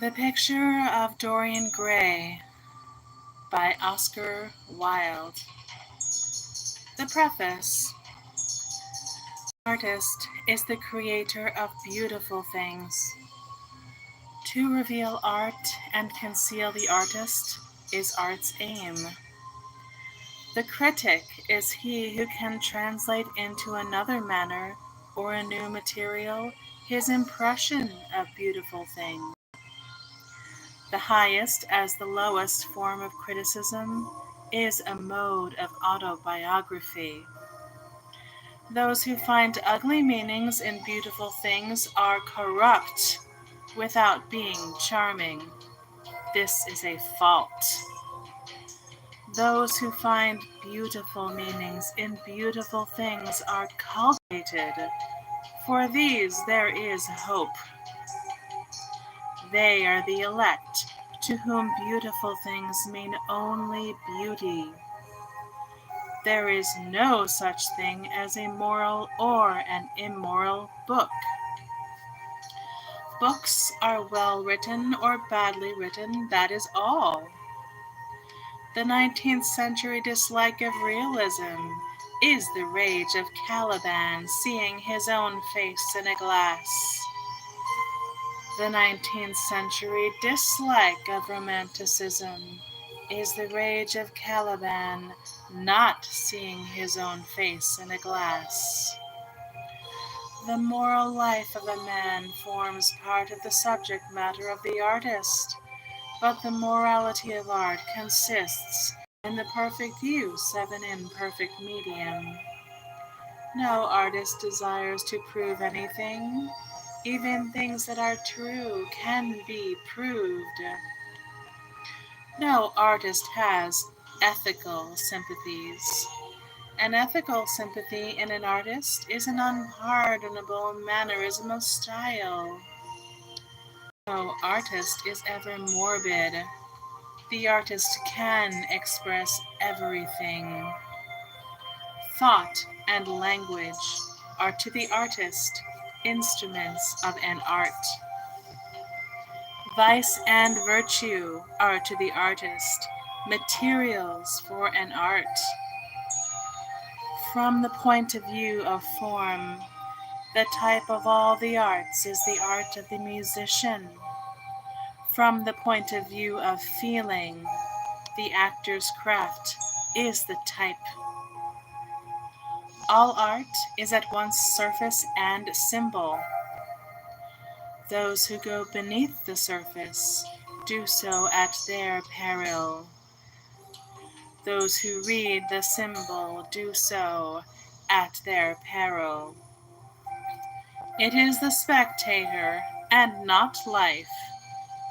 The Picture of Dorian Gray by Oscar Wilde. The preface. The artist is the creator of beautiful things. To reveal art and conceal the artist is art's aim. The critic is he who can translate into another manner or a new material his impression of beautiful things. The highest as the lowest form of criticism is a mode of autobiography. Those who find ugly meanings in beautiful things are corrupt without being charming. This is a fault. Those who find beautiful meanings in beautiful things are cultivated. For these there is hope. They are the elect, to whom beautiful things mean only beauty. There is no such thing as a moral or an immoral book. Books are well written or badly written, that is all. The 19th century dislike of realism is the rage of Caliban seeing his own face in a glass. The 19th century dislike of romanticism is the rage of Caliban not seeing his own face in a glass. The moral life of a man forms part of the subject matter of the artist, but the morality of art consists in the perfect use of an imperfect medium. No artist desires to prove anything. Even things that are true can be proved. No artist has ethical sympathies. An ethical sympathy in an artist is an unpardonable mannerism of style. No artist is ever morbid. The artist can express everything. Thought and language are to the artist instruments of an art. Vice and virtue are to the artist materials for an art. From the point of view of form, the type of all the arts is the art of the musician. From the point of view of feeling, the actor's craft is the type. All art is at once surface and symbol. Those who go beneath the surface do so at their peril. Those who read the symbol do so at their peril. It is the spectator, and not life,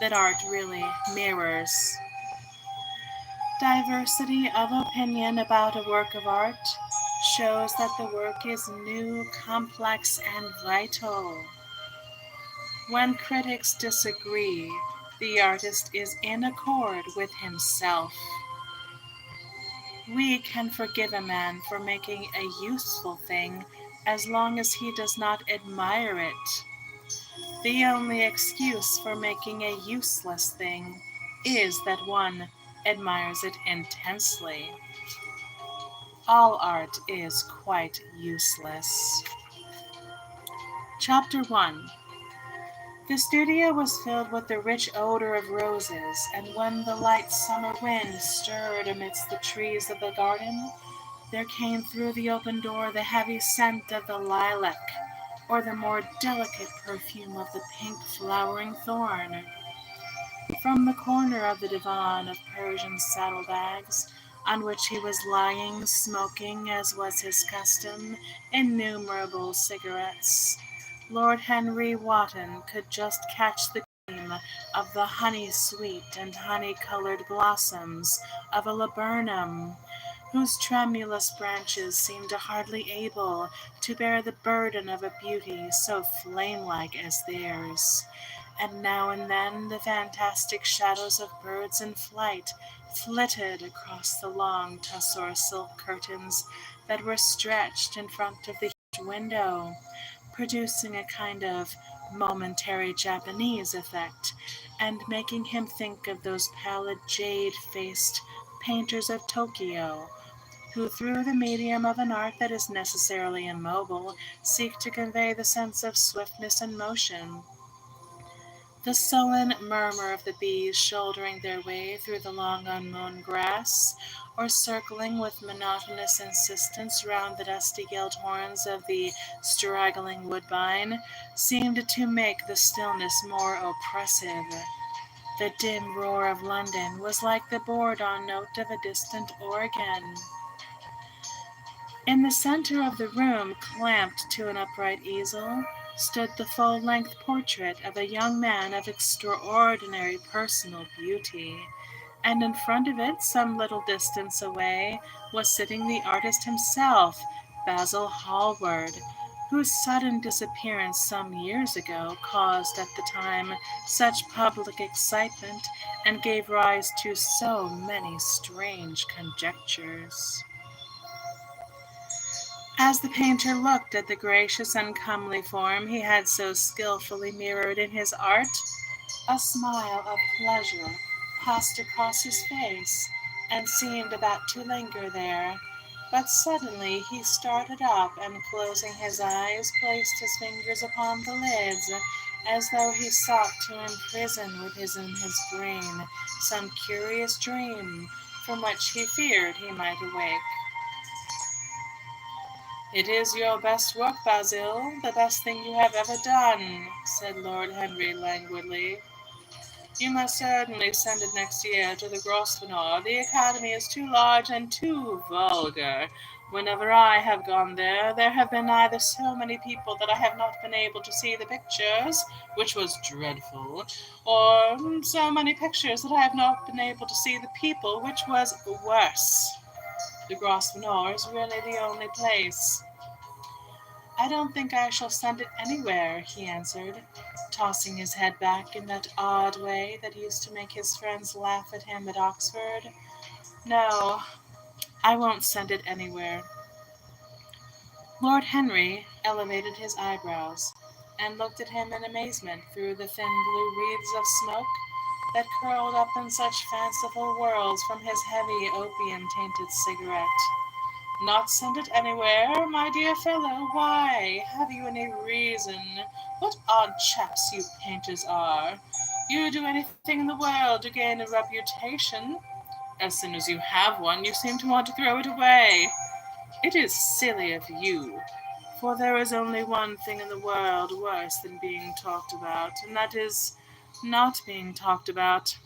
that art really mirrors. Diversity of opinion about a work of art shows that the work is new, complex, and vital. When critics disagree, the artist is in accord with himself. We can forgive a man for making a useful thing as long as he does not admire it. The only excuse for making a useless thing is that one admires it intensely. All art is quite useless. Chapter 1. The studio was filled with the rich odor of roses, and when the light summer wind stirred amidst the trees of the garden, there came through the open door the heavy scent of the lilac, or the more delicate perfume of the pink flowering thorn. From the corner of the divan of Persian saddlebags, on which he was lying, smoking, as was his custom, innumerable cigarettes, Lord Henry Wotton could just catch the gleam of the honey-sweet and honey-colored blossoms of a laburnum, whose tremulous branches seemed hardly able to bear the burden of a beauty so flame-like as theirs. And now and then the fantastic shadows of birds in flight flitted across the long tussore silk curtains that were stretched in front of the huge window, producing a kind of momentary Japanese effect, and making him think of those pallid jade-faced painters of Tokyo, who through the medium of an art that is necessarily immobile seek to convey the sense of swiftness and motion. The sullen murmur of the bees shouldering their way through the long unmown grass, or circling with monotonous insistence round the dusty gilt horns of the straggling woodbine, seemed to make the stillness more oppressive. The dim roar of London was like the bourdon note of a distant organ. In the center of the room, clamped to an upright easel, stood the full-length portrait of a young man of extraordinary personal beauty, and in front of it, some little distance away, was sitting the artist himself, Basil Hallward, whose sudden disappearance some years ago caused at the time such public excitement and gave rise to so many strange conjectures. As the painter looked at the gracious and comely form he had so skilfully mirrored in his art, a smile of pleasure passed across his face, and seemed about to linger there. But suddenly he started up, and closing his eyes, placed his fingers upon the lids, as though he sought to imprison within his brain some curious dream from which he feared he might awake. "It is your best work, Basil, the best thing you have ever done," said Lord Henry languidly. "You must certainly send it next year to the Grosvenor. The Academy is too large and too vulgar. Whenever I have gone there, there have been either so many people that I have not been able to see the pictures, which was dreadful, or so many pictures that I have not been able to see the people, which was worse. The Grosvenor is really the only place." "I don't think I shall send it anywhere," he answered, tossing his head back in that odd way that used to make his friends laugh at him at Oxford. "No, I won't send it anywhere." Lord Henry elevated his eyebrows, and looked at him in amazement through the thin blue wreaths of smoke that curled up in such fanciful whirls from his heavy opium-tainted cigarette. "Not send it anywhere, my dear fellow? Why? Have you any reason? What odd chaps you painters are! You do anything in the world to gain a reputation. As soon as you have one, you seem to want to throw it away. It is silly of you, for there is only one thing in the world worse than being talked about, and that is not being talked about.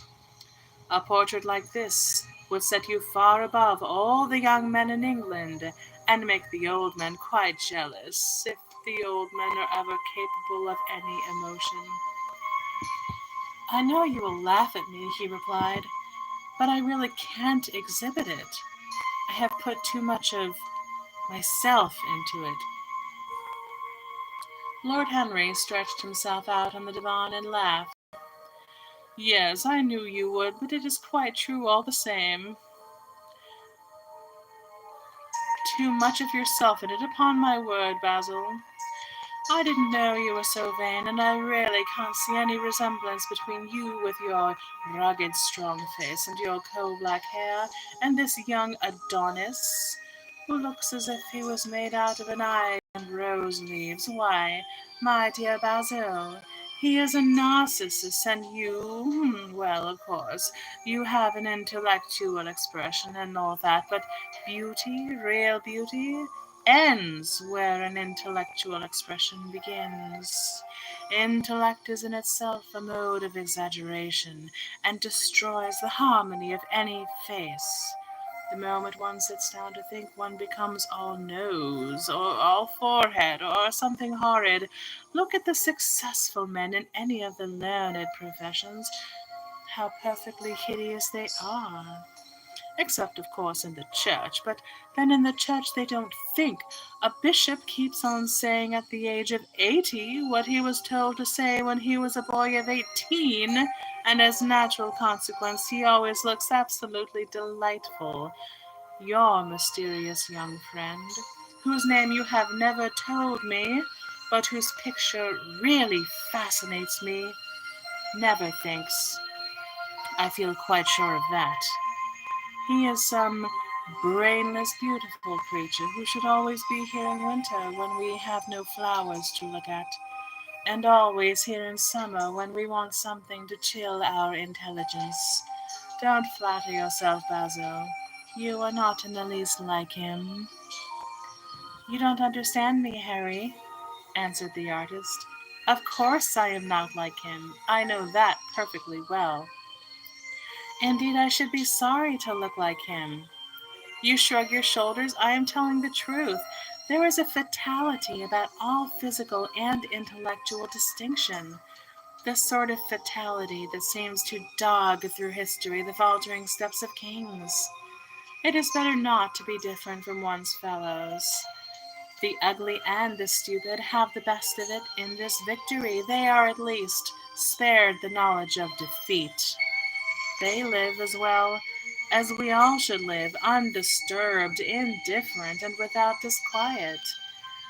A portrait like this would set you far above all the young men in England, and make the old men quite jealous, if the old men are ever capable of any emotion." "I know you will laugh at me," he replied, "but I really can't exhibit it. I have put too much of myself into it." Lord Henry stretched himself out on the divan and laughed. "Yes, I knew you would, but it is quite true all the same. Too much of yourself in it, upon my word, Basil. I didn't know you were so vain, and I really can't see any resemblance between you with your rugged, strong face and your coal-black hair, and this young Adonis, who looks as if he was made out of an eye and rose leaves. Why, my dear Basil, he is a Narcissus, and well, of course, you have an intellectual expression and all that, but beauty, real beauty, ends where an intellectual expression begins. Intellect is in itself a mode of exaggeration, and destroys the harmony of any face. The moment one sits down to think, one becomes all nose, or all forehead, or something horrid. Look at the successful men in any of the learned professions, how perfectly hideous they are. Except, of course, in the church, but then in the church they don't think. A bishop keeps on saying at the age of 80 what he was told to say when he was a boy of 18, and as natural consequence he always looks absolutely delightful. Your mysterious young friend, whose name you have never told me, but whose picture really fascinates me, never thinks. I feel quite sure of that. He is some brainless, beautiful creature who should always be here in winter when we have no flowers to look at, and always here in summer when we want something to chill our intelligence. Don't flatter yourself, Basil. You are not in the least like him. You don't understand me, Harry, answered the artist. Of course I am not like him. I know that perfectly well. Indeed, I should be sorry to look like him. You shrug your shoulders. I am telling the truth. There is a fatality about all physical and intellectual distinction, the sort of fatality that seems to dog through history the faltering steps of kings. It is better not to be different from one's fellows. The ugly and the stupid have the best of it in this victory. They are at least spared the knowledge of defeat. They live as well as we all should live, undisturbed, indifferent, and without disquiet.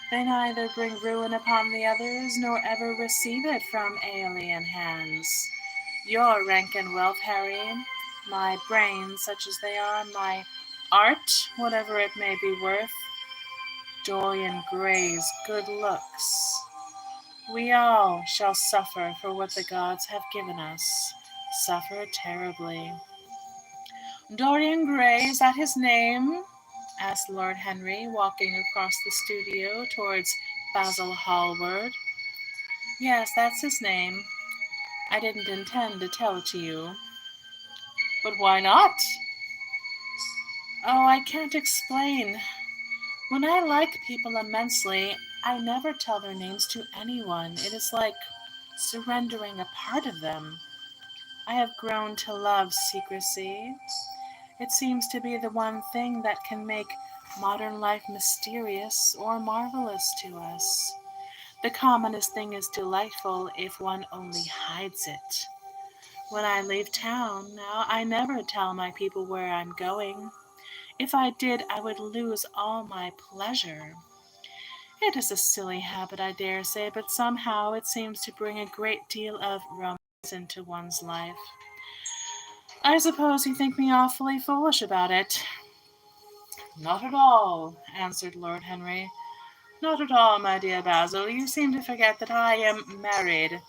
They neither bring ruin upon the others, nor ever receive it from alien hands. Your rank and wealth, Harry, my brains, such as they are, my art, whatever it may be worth, Dorian Gray's good looks. We all shall suffer for what the gods have given us, suffer terribly. Dorian Gray, is that his name? Asked Lord Henry, walking across the studio towards Basil Hallward. Yes, that's his name. I didn't intend to tell it to you. But why not? Oh, I can't explain. When I like people immensely, I never tell their names to anyone. It is like surrendering a part of them. I have grown to love secrecy. It seems to be the one thing that can make modern life mysterious or marvelous to us. The commonest thing is delightful if one only hides it. When I leave town now, I never tell my people where I'm going. If I did, I would lose all my pleasure. It is a silly habit, I dare say, but somehow it seems to bring a great deal of romance into one's life. I suppose you think me awfully foolish about it. Not at all, answered Lord Henry. Not at all, my dear Basil. You seem to forget that I am married,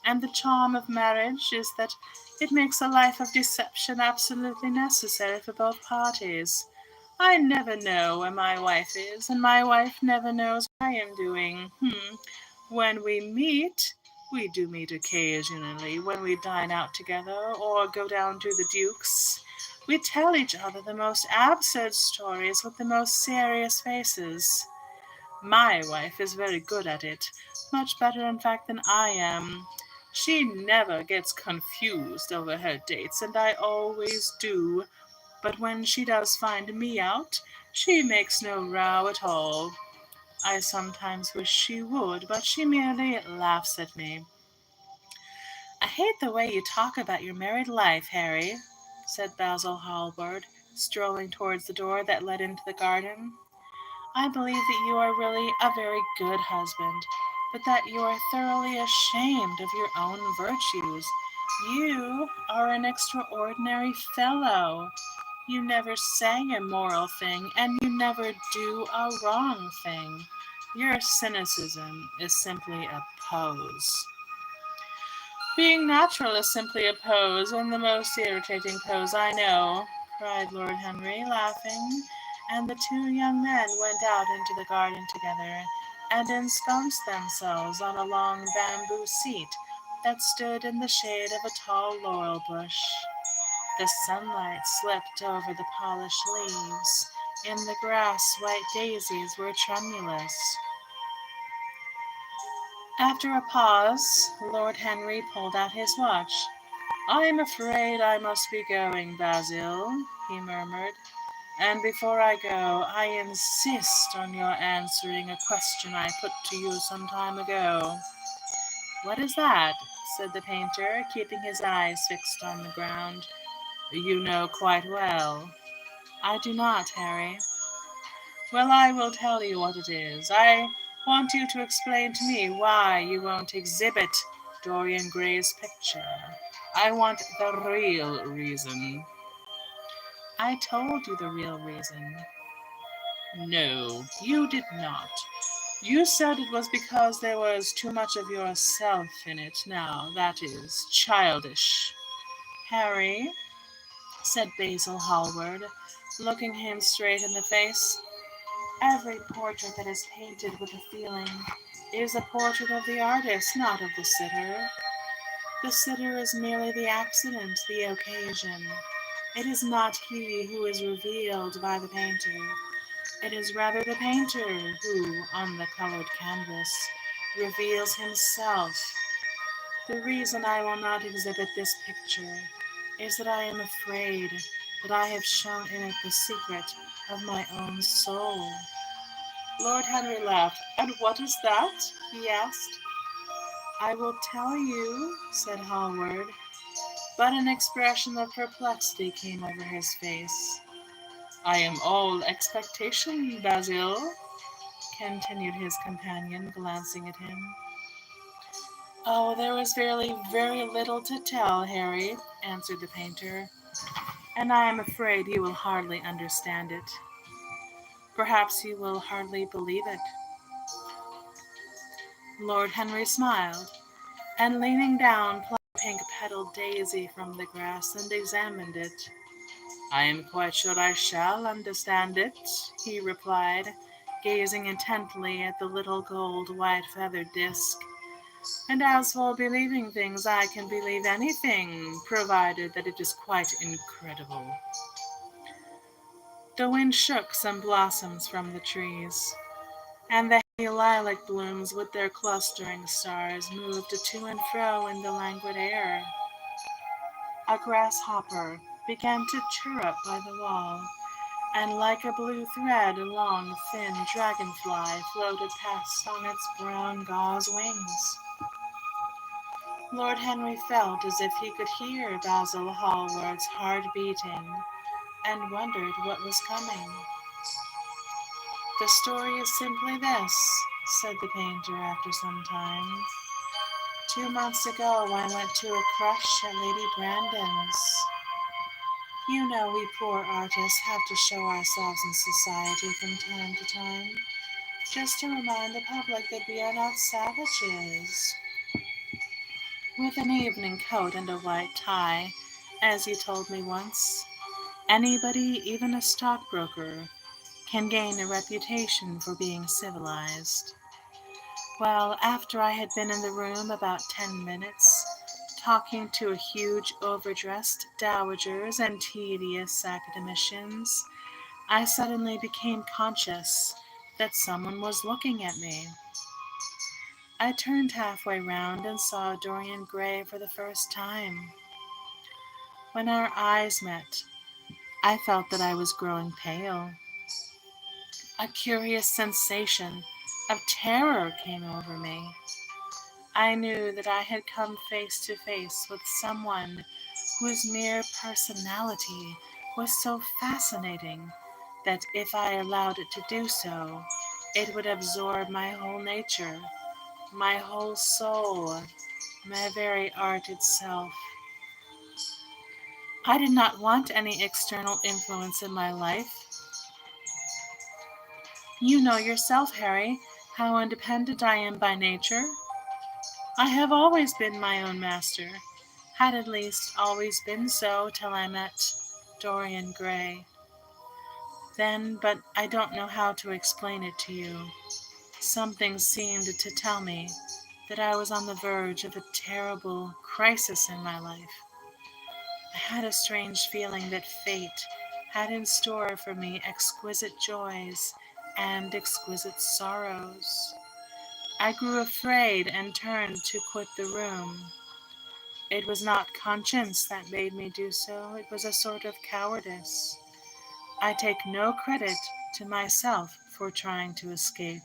and the charm of marriage is that it makes a life of deception absolutely necessary for both parties. I never know where my wife is, and my wife never knows what I am doing. When we do meet occasionally, when we dine out together or go down to the Duke's. We tell each other the most absurd stories with the most serious faces. My wife is very good at it, much better in fact than I am. She never gets confused over her dates, and I always do. But when she does find me out, she makes no row at all. I sometimes wish she would, but she merely laughs at me. I hate the way you talk about your married life, Harry, said Basil Hallward, strolling towards the door that led into the garden. I believe that you are really a very good husband, but that you are thoroughly ashamed of your own virtues. You are an extraordinary fellow. You never say a moral thing, and you never do a wrong thing. Your cynicism is simply a pose. Being natural is simply a pose, and the most irritating pose I know, cried Lord Henry, laughing, and the two young men went out into the garden together, and ensconced themselves on a long bamboo seat that stood in the shade of a tall laurel bush. The sunlight slipped over the polished leaves. In the grass, white daisies were tremulous. After a pause, Lord Henry pulled out his watch. "I am afraid I must be going, Basil," he murmured. "And before I go, I insist on your answering a question I put to you some time ago." "What is that?" said the painter, keeping his eyes fixed on the ground. "You know quite well." "I do not, Harry." "Well, I will tell you what it is. I want you to explain to me why you won't exhibit Dorian Gray's picture. I want the real reason. I told you the real reason. No, you did not. You said it was because there was too much of yourself in it. Now, that is childish. Harry, said Basil Hallward, looking him straight in the face, every portrait that is painted with a feeling is a portrait of the artist, not of the sitter. The sitter is merely the accident, the occasion. It is not he who is revealed by the painter. It is rather the painter who, on the colored canvas, reveals himself. The reason I will not exhibit this picture is that I am afraid that I have shown in it the secret of my own soul. Lord Henry laughed. And what is that? He asked. I will tell you, said Hallward, but an expression of perplexity came over his face. I am all expectation, Basil, continued his companion, glancing at him. Oh, there is very little to tell, Harry, answered the painter, and I am afraid you will hardly understand it. Perhaps you will hardly believe it. Lord Henry smiled, and leaning down, plucked a pink-petaled daisy from the grass and examined it. I am quite sure I shall understand it, he replied, gazing intently at the little gold white feathered disc. And as for believing things, I can believe anything, provided that it is quite incredible. The wind shook some blossoms from the trees, and the heavy lilac blooms with their clustering stars moved to and fro in the languid air. A grasshopper began to chirrup by the wall, and like a blue thread a long, thin dragonfly floated past on its brown gauze wings. Lord Henry felt as if he could hear Basil Hallward's heart beating, and wondered what was coming. The story is simply this, said the painter after some time. 2 months ago I went to a crush at Lady Brandon's. You know we poor artists have to show ourselves in society from time to time, just to remind the public that we are not savages. With an evening coat and a white tie, as you told me once, anybody, even a stockbroker, can gain a reputation for being civilized. Well, after I had been in the room about 10 minutes, talking to a huge overdressed dowagers and tedious academicians, I suddenly became conscious that someone was looking at me. I turned halfway round and saw Dorian Gray for the first time. When our eyes met, I felt that I was growing pale. A curious sensation of terror came over me. I knew that I had come face to face with someone whose mere personality was so fascinating that if I allowed it to do so, it would absorb my whole nature, my whole soul, my very art itself. I did not want any external influence in my life. You know yourself, Harry, how independent I am by nature. I have always been my own master, had at least always been so till I met Dorian Gray. Then, but I don't know how to explain it to you, something seemed to tell me that I was on the verge of a terrible crisis in my life. I had a strange feeling that fate had in store for me exquisite joys and exquisite sorrows. I grew afraid and turned to quit the room. It was not conscience that made me do so, it was a sort of cowardice. I take no credit to myself for trying to escape.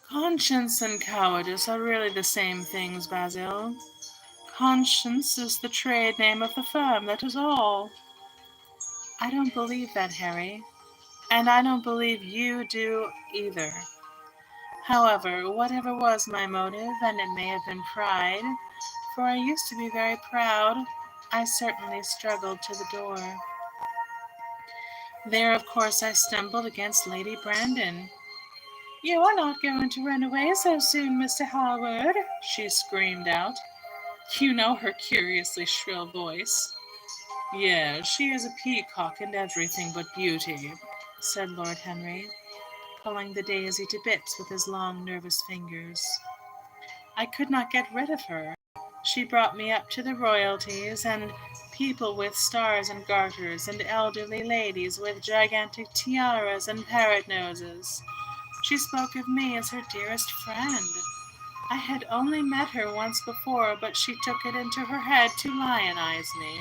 Conscience and cowardice are really the same things, Basil. Conscience is the trade name of the firm, that is all. I don't believe that, Harry, and I don't believe you do either. However, whatever was my motive, and it may have been pride, for I used to be very proud, I certainly struggled to the door. There, of course, I stumbled against Lady Brandon. "You are not going to run away so soon, Mr. Hallward," she screamed out. You know her curiously shrill voice. "Yes, she is a peacock and everything but beauty," said Lord Henry, pulling the daisy to bits with his long, nervous fingers. I could not get rid of her. She brought me up to the royalties, and people with stars and garters, and elderly ladies with gigantic tiaras and parrot noses. She spoke of me as her dearest friend. I had only met her once before, but she took it into her head to lionize me.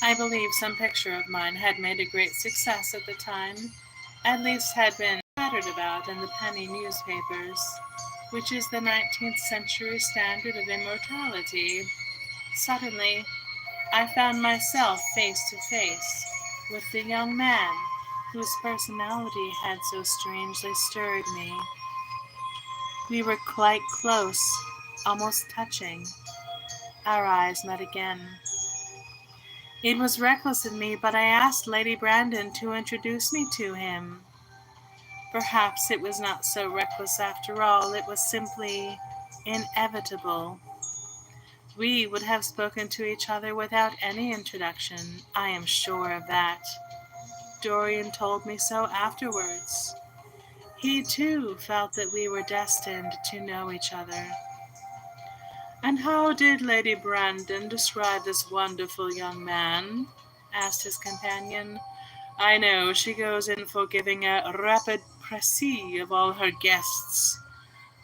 I believe some picture of mine had made a great success at the time, at least had been chattered about in the penny newspapers, which is the 19th century standard of immortality. Suddenly, I found myself face to face with the young man whose personality had so strangely stirred me. We were quite close, almost touching. Our eyes met again. It was reckless of me, but I asked Lady Brandon to introduce me to him. Perhaps it was not so reckless after all. It was simply inevitable. We would have spoken to each other without any introduction. I am sure of that. Dorian told me so afterwards. He, too, felt that we were destined to know each other. "And how did Lady Brandon describe this wonderful young man?" asked his companion. "I know she goes in for giving a rapid précis of all her guests.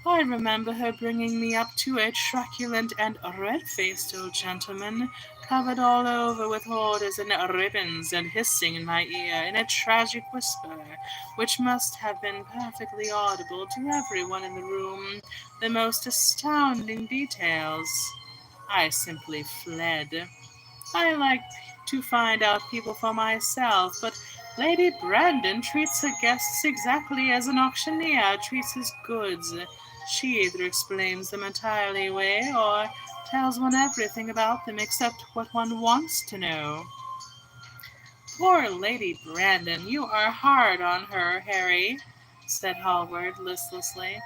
I remember her bringing me up to a truculent and red-faced old gentleman, covered all over with orders and ribbons, and hissing in my ear in a tragic whisper, which must have been perfectly audible to everyone in the room, the most astounding details. I simply fled. I like to find out people for myself, but Lady Brandon treats her guests exactly as an auctioneer treats his goods. She either explains them entirely away, or tells one everything about them except what one wants to know." "Poor Lady Brandon, you are hard on her, Harry," said Hallward listlessly.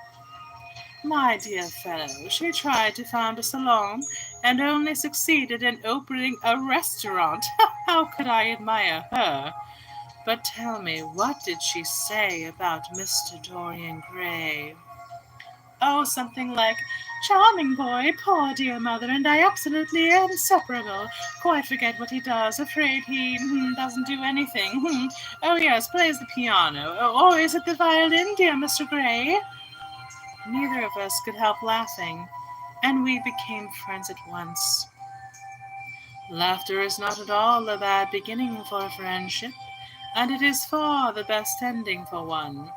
"My dear fellow, she tried to found a salon, and only succeeded in opening a restaurant. How could I admire her? But tell me, what did she say about Mr. Dorian Gray?" "Oh, something like, 'Charming boy, poor dear mother, and I absolutely inseparable. Quite forget what he does. Afraid he doesn't do anything. Oh, yes, plays the piano. Or is it the violin, dear Mr. Gray?' Neither of us could help laughing, and we became friends at once. Laughter is not at all a bad beginning for a friendship, and it is far the best ending for one,"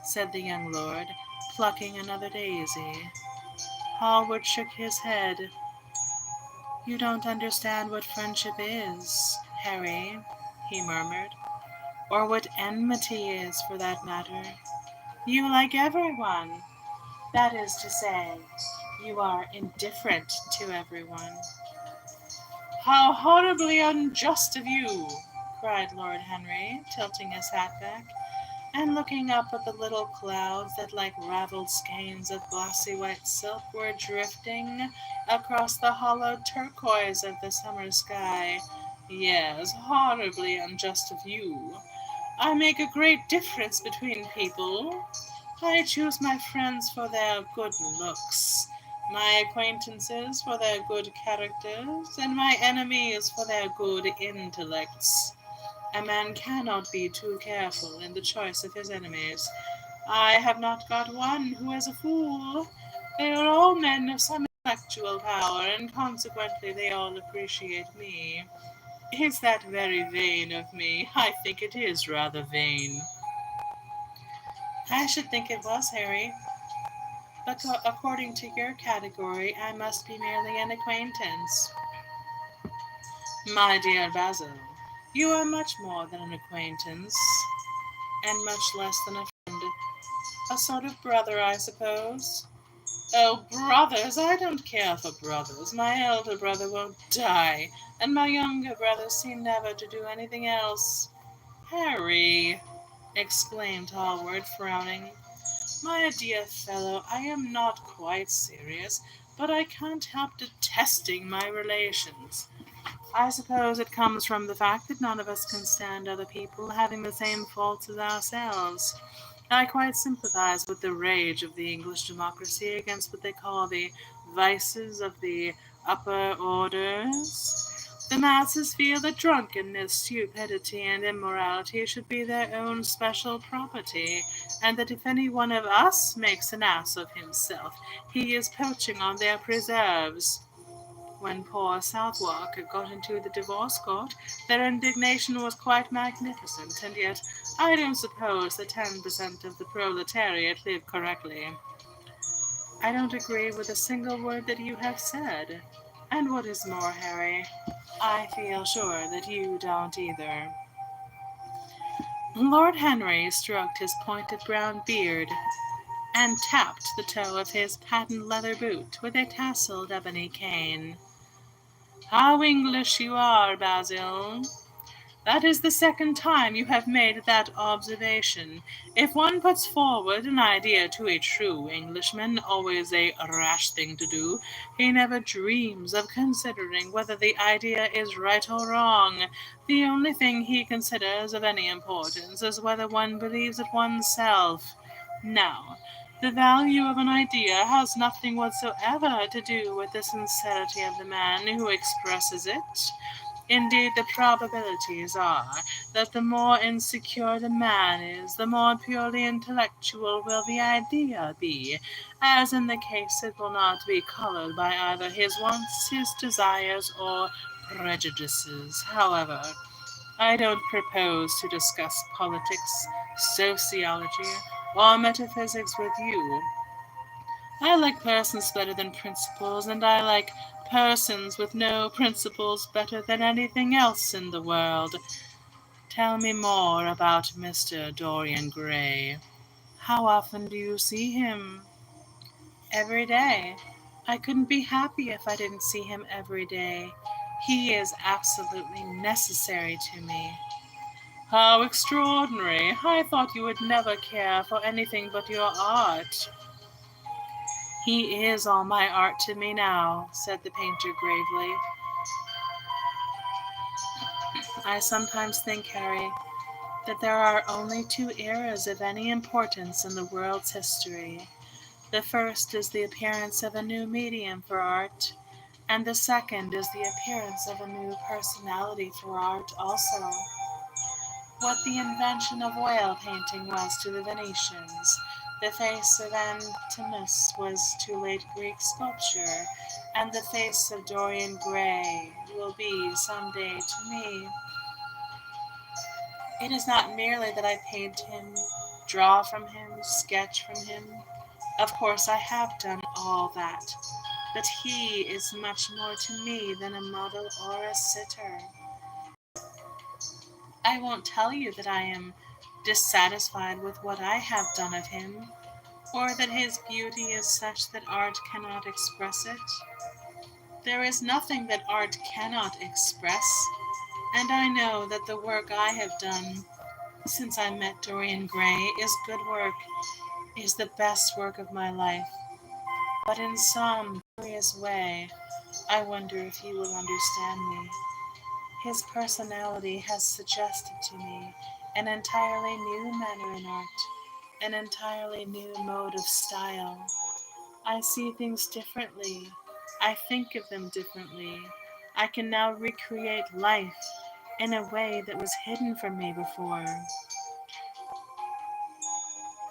said the young lord, plucking another daisy. Hallward shook his head. "You don't understand what friendship is, Harry," he murmured, "or what enmity is, for that matter. You like everyone. That is to say, you are indifferent to everyone." "How horribly unjust of you!" cried Lord Henry, tilting his hat back, and looking up at the little clouds that, like ravelled skeins of glossy white silk, were drifting across the hollowed turquoise of the summer sky. "Yes, horribly unjust of you. I make a great difference between people. I choose my friends for their good looks, my acquaintances for their good characters, and my enemies for their good intellects. A man cannot be too careful in the choice of his enemies. I have not got one who is a fool. They are all men of some intellectual power, and consequently they all appreciate me. Is that very vain of me? I think it is rather vain." "I should think it was, Harry. But according to your category, I must be merely an acquaintance." "My dear Basil, you are much more than an acquaintance, and much less than a friend. A sort of brother, I suppose. Oh, brothers! I don't care for brothers. My elder brother won't die, and my younger brothers seem never to do anything else. Harry! Exclaimed Hallward, frowning. My dear fellow, I am not quite serious, but I can't help detesting my relations. I suppose it comes from the fact that none of us can stand other people having the same faults as ourselves. I quite sympathize with the rage of the English democracy against what they call the vices of the upper orders. The masses feel that drunkenness, stupidity, and immorality should be their own special property, and that if any one of us makes an ass of himself, he is poaching on their preserves. When poor Southwark got into the divorce court, their indignation was quite magnificent, and yet I don't suppose that 10% of the proletariat live correctly. I don't agree with a single word that you have said. And what is more, Harry, I feel sure that you don't either. Lord Henry stroked his pointed brown beard and tapped the toe of his patent leather boot with a tasselled ebony cane. How English you are, Basil! That is the second time you have made that observation. If one puts forward an idea to a true Englishman, always a rash thing to do, he never dreams of considering whether the idea is right or wrong. The only thing he considers of any importance is whether one believes it oneself. Now, the value of an idea has nothing whatsoever to do with the sincerity of the man who expresses it. Indeed, the probabilities are that the more insecure the man is, the more purely intellectual will the idea be, as in the case it will not be colored by either his wants, his desires, or prejudices. However, I don't propose to discuss politics, sociology, or metaphysics with you. I like persons better than principles, and I like persons with no principles better than anything else in the world. Tell me more about Mr. Dorian Gray. How often do you see him? Every day. I couldn't be happy if I didn't see him every day. He is absolutely necessary to me. How extraordinary! I thought you would never care for anything but your art. He is all my art to me now, said the painter gravely. I sometimes think, Harry, that there are only two eras of any importance in the world's history. The first is the appearance of a new medium for art, and the second is the appearance of a new personality for art also. What the invention of oil painting was to the Venetians, the face of Antinous was to late Greek sculpture, and the face of Dorian Gray will be some day to me. It is not merely that I paint him, draw from him, sketch from him. Of course I have done all that, but he is much more to me than a model or a sitter. I won't tell you that I am dissatisfied with what I have done of him, or that his beauty is such that art cannot express it. There is nothing that art cannot express, and I know that the work I have done since I met Dorian Gray is good work, is the best work of my life. But in some curious way, I wonder if you will understand me. His personality has suggested to me an entirely new manner in art, an entirely new mode of style. I see things differently. I think of them differently. I can now recreate life in a way that was hidden from me before.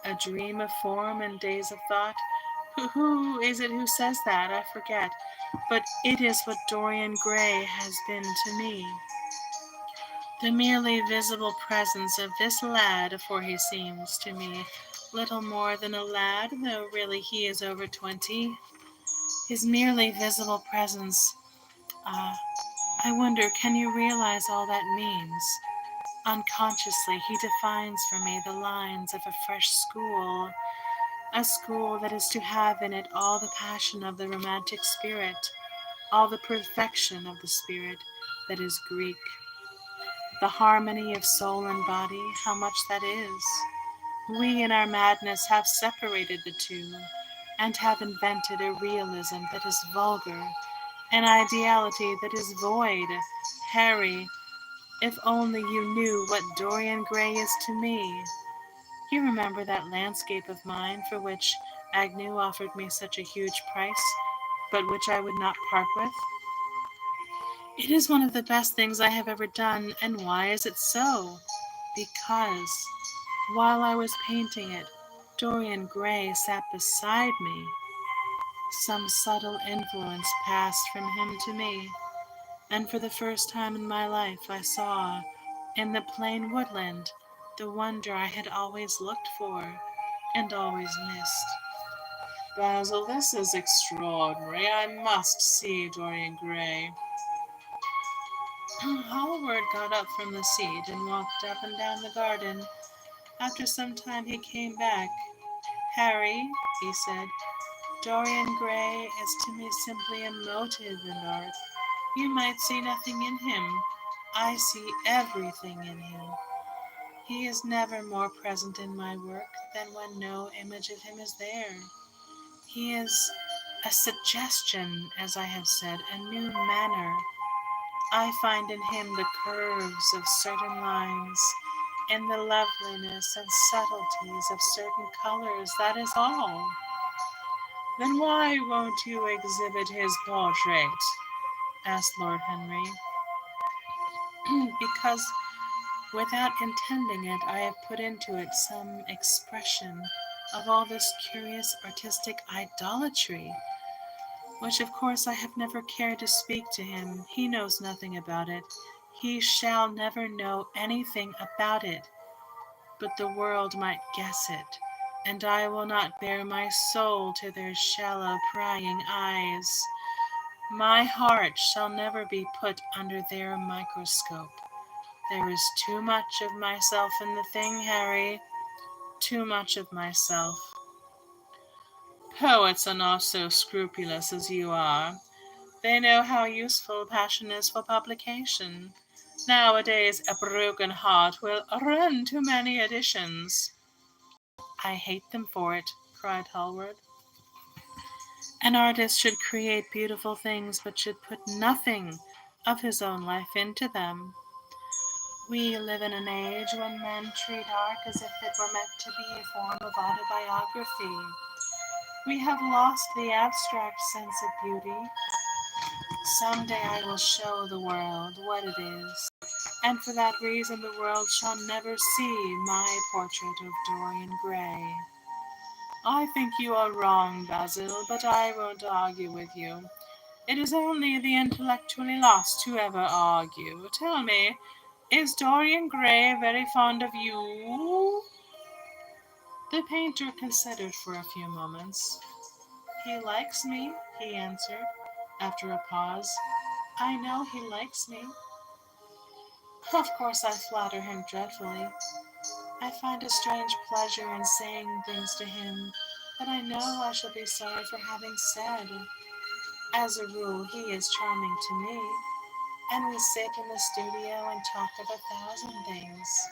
A dream of form and days of thought? Who is it who says that? I forget. But it is what Dorian Gray has been to me. The merely visible presence of this lad, for he seems to me little more than a lad, though really he is over 20. His merely visible presence, ah, I wonder, can you realize all that means? Unconsciously, he defines for me the lines of a fresh school. a school that is to have in it all the passion of the romantic spirit, all the perfection of the spirit that is Greek, the harmony of soul and body, how much that is. We in our madness have separated the two, and have invented a realism that is vulgar, an ideality that is void. Harry, if only you knew what Dorian Gray is to me. You remember that landscape of mine for which Agnew offered me such a huge price, but which I would not part with? It is one of the best things I have ever done, and why is it so? Because, while I was painting it, Dorian Gray sat beside me. Some subtle influence passed from him to me, and for the first time in my life I saw, in the plain woodland, the wonder I had always looked for and always missed. Basil, this is extraordinary. I must see Dorian Gray. Hallward got up from the seat and walked up and down the garden. After some time he came back. Harry, he said, Dorian Gray is to me simply a motive in art. You might see nothing in him. I see everything in him. He is never more present in my work than when no image of him is there. He is a suggestion, as I have said, a new manner. I find in him the curves of certain lines, and the loveliness and subtleties of certain colors, that is all. Then why won't you exhibit his portrait? Asked Lord Henry. Because without intending it, I have put into it some expression of all this curious artistic idolatry, which of course I have never cared to speak to him. He knows nothing about it. He shall never know anything about it, but the world might guess it, and I will not bare my soul to their shallow prying eyes. My heart shall never be put under their microscope. There is too much of myself in the thing, Harry, too much of myself. Poets are not so scrupulous as you are. They know how useful passion is for publication. Nowadays a broken heart will run to many editions. I hate them for it, cried Hallward. An artist should create beautiful things, but should put nothing of his own life into them. We live in an age when men treat art as if it were meant to be a form of autobiography. We have lost the abstract sense of beauty. Some day I will show the world what it is, and for that reason the world shall never see my portrait of Dorian Gray. I think you are wrong, Basil, but I won't argue with you. It is only the intellectually lost who ever argue. Tell me, is Dorian Gray very fond of you? The painter considered for a few moments. He likes me, he answered, after a pause. I know he likes me. Of course I flatter him dreadfully. I find a strange pleasure in saying things to him that I know I shall be sorry for having said. As a rule, he is charming to me, and we sit in the studio and talk of 1,000 things.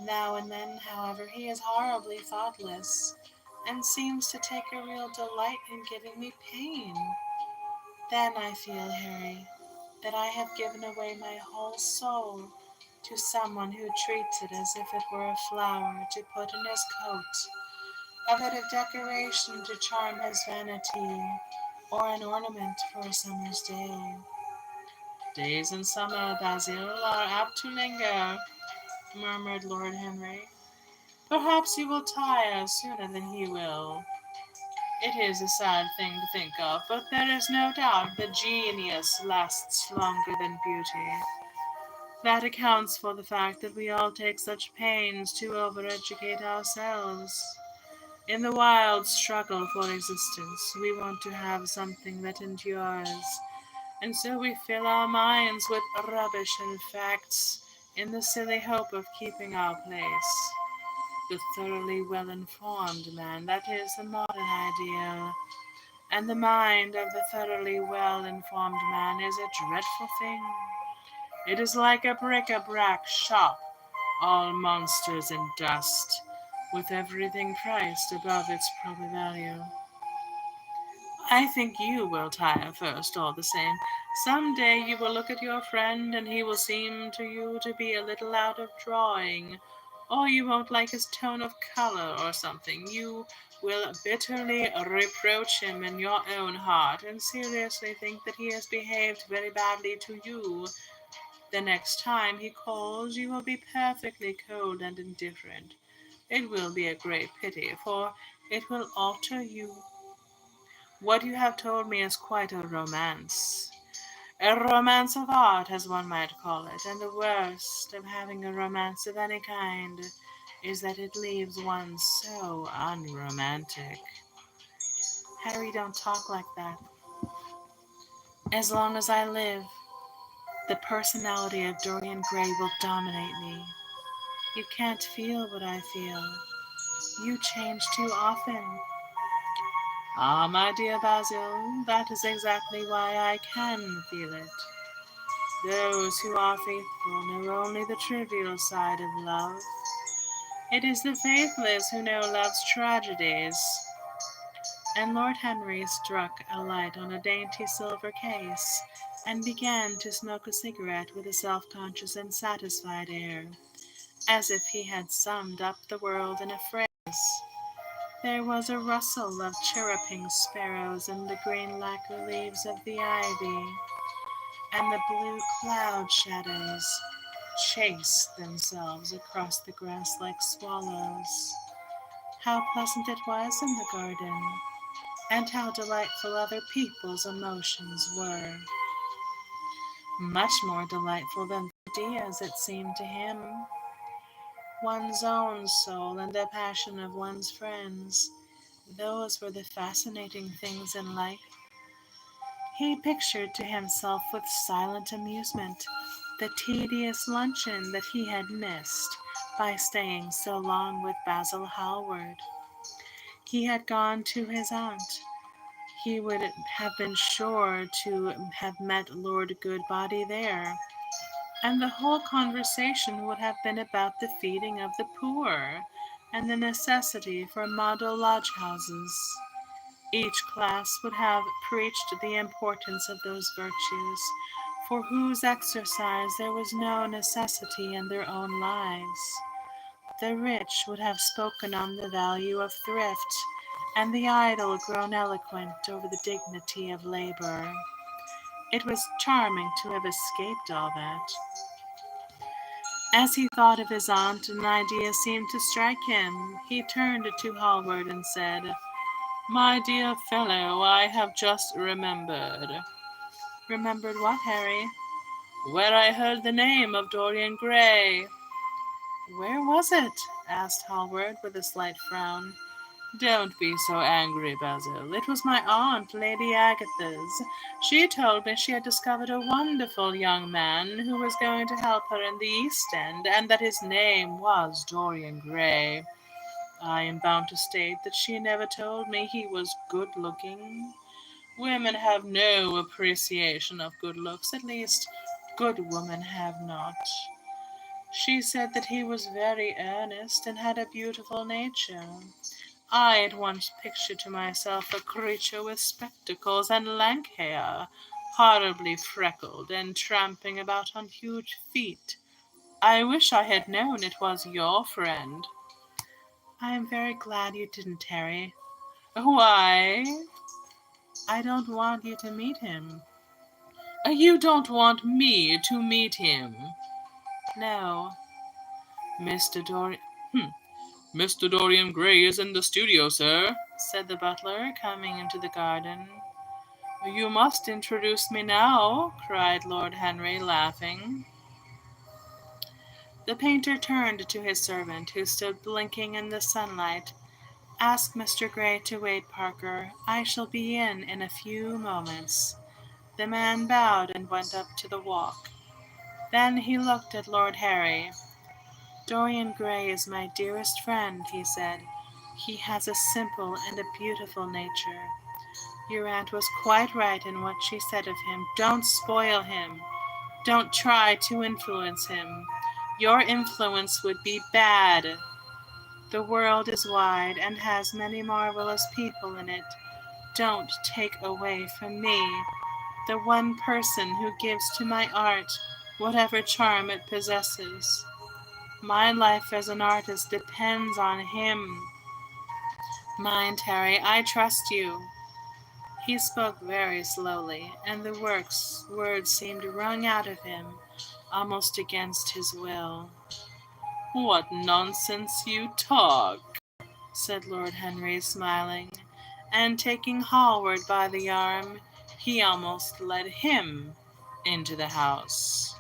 Now and then, however, he is horribly thoughtless, and seems to take a real delight in giving me pain. Then I feel, Harry, that I have given away my whole soul to someone who treats it as if it were a flower to put in his coat, a bit of decoration to charm his vanity, or an ornament for a summer's day. Days in summer, Basil, are apt to linger, murmured Lord Henry. Perhaps you will tire sooner than he will. It is a sad thing to think of, but there is no doubt that genius lasts longer than beauty. That accounts for the fact that we all take such pains to overeducate ourselves. In the wild struggle for existence, we want to have something that endures, and so we fill our minds with rubbish and facts in the silly hope of keeping our place. The thoroughly well-informed man, that is the modern ideal. And the mind of the thoroughly well-informed man is a dreadful thing. It is like a bric-a-brac shop, all monsters and dust, with everything priced above its proper value. I think you will tire first, all the same. Some day you will look at your friend, and he will seem to you to be a little out of drawing, or you won't like his tone of color or something. You will bitterly reproach him in your own heart, and seriously think that he has behaved very badly to you. The next time he calls, you will be perfectly cold and indifferent. It will be a great pity, for it will alter you. What you have told me is quite a romance. A romance of art, as one might call it, and the worst of having a romance of any kind is that it leaves one so unromantic. Harry, don't talk like that. As long as I live, the personality of Dorian Gray will dominate me. You can't feel what I feel. You change too often. Ah, my dear Basil, that is exactly why I can feel it. Those who are faithful know only the trivial side of love. It is the faithless who know love's tragedies. And Lord Henry struck a light on a dainty silver case, and began to smoke a cigarette with a self-conscious and satisfied air, as if he had summed up the world in a phrase. There was a rustle of chirruping sparrows in the green lacquer leaves of the ivy, and the blue cloud shadows chased themselves across the grass like swallows. How pleasant it was in the garden, and how delightful other people's emotions were. Much more delightful than the ideas, it seemed to him. One's own soul and the passion of one's friends, those were the fascinating things in life. He pictured to himself with silent amusement the tedious luncheon that he had missed by staying so long with Basil Hallward. He had gone to his aunt. He would have been sure to have met Lord Goodbody there, and the whole conversation would have been about the feeding of the poor and the necessity for model lodge houses. Each class would have preached the importance of those virtues, for whose exercise there was no necessity in their own lives. The rich would have spoken on the value of thrift, and the idle grown eloquent over the dignity of labor. It was charming to have escaped all that. As he thought of his aunt, an idea seemed to strike him. He turned to Hallward and said, "My dear fellow, I have just remembered." "Remembered what, Harry?" "Where I heard the name of Dorian Gray." "Where was it?" asked Hallward, with a slight frown. "Don't be so angry, Basil. It was my aunt, Lady Agatha's. She told me she had discovered a wonderful young man who was going to help her in the East End, and that his name was Dorian Gray. I am bound to state that she never told me he was good-looking. Women have no appreciation of good looks, at least good women have not. She said that he was very earnest and had a beautiful nature. I at once pictured to myself a creature with spectacles and lank hair, horribly freckled, and tramping about on huge feet. I wish I had known it was your friend." "I am very glad you didn't, Harry." "Why?" "I don't want you to meet him." "You don't want me to meet him?" "No." "Mr. Dorian—" "Mr. Dorian Gray is in the studio, sir," said the butler, coming into the garden. "You must introduce me now," cried Lord Henry, laughing. The painter turned to his servant, who stood blinking in the sunlight. "Ask Mr. Gray to wait, Parker. I shall be in a few moments." The man bowed and went up to the walk. Then he looked at Lord Harry. Dorian Gray is my dearest friend, he said. He has a simple and a beautiful nature. Your aunt was quite right in what she said of him. Don't spoil him. Don't try to influence him. Your influence would be bad. The world is wide and has many marvelous people in it. Don't take away from me, the one person who gives to my art whatever charm it possesses. My life as an artist depends on him. Mind, Harry, I trust you. He spoke very slowly, and the words seemed wrung out of him almost against his will. What nonsense you talk, said Lord Henry, smiling, and taking Hallward by the arm, he almost led him into the house.